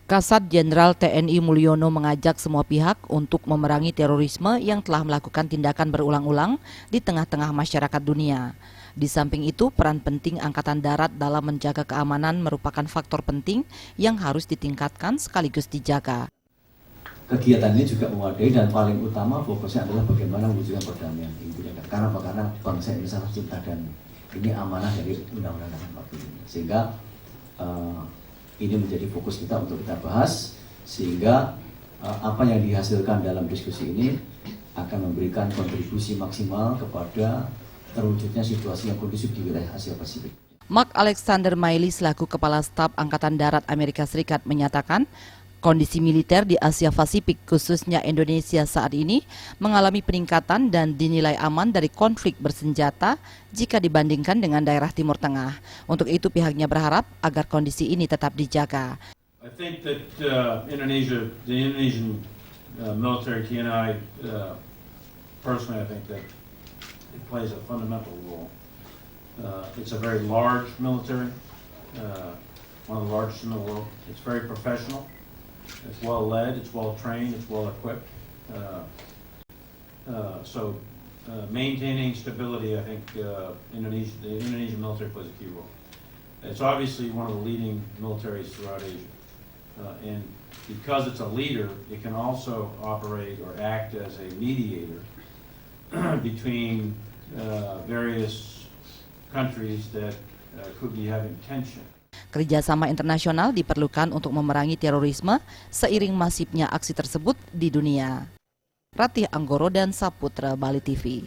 Kasat Jenderal TNI Mulyono mengajak semua pihak untuk memerangi terorisme yang telah melakukan tindakan berulang-ulang di tengah-tengah masyarakat dunia. Di samping itu, peran penting Angkatan Darat dalam menjaga keamanan merupakan faktor penting yang harus ditingkatkan sekaligus dijaga. Kegiatan ini juga mewadai dan paling utama fokusnya adalah bagaimana mewujudkan perdamaian. Karena apa? Karena bangsa Indonesia cinta damai. Ini amanah dari Undang-Undang 45. Sehingga ini menjadi fokus kita untuk kita bahas, sehingga apa yang dihasilkan dalam diskusi ini akan memberikan kontribusi maksimal kepada terwujudnya situasi yang kondusif di wilayah Asia Pasifik. Mark Alexander Miley selaku Kepala Staf Angkatan Darat Amerika Serikat menyatakan, kondisi militer di Asia Pasifik khususnya Indonesia saat ini mengalami peningkatan dan dinilai aman dari konflik bersenjata jika dibandingkan dengan daerah Timur Tengah. Untuk itu pihaknya berharap agar kondisi ini tetap dijaga. I think that the Indonesian military, TNI, personally I think that it plays a fundamental role. It's a very large military, one of the largest in the world. It's very professional. It's well led, it's well trained, it's well equipped. So maintaining stability, I think the Indonesian military plays a key role. It's obviously one of the leading militaries throughout Asia. And because it's a leader, it can also operate or act as a mediator between various countries that could be having tension. Kerjasama internasional diperlukan untuk memerangi terorisme seiring masifnya aksi tersebut di dunia. Ratih Anggoro dan Saputra, Bali TV.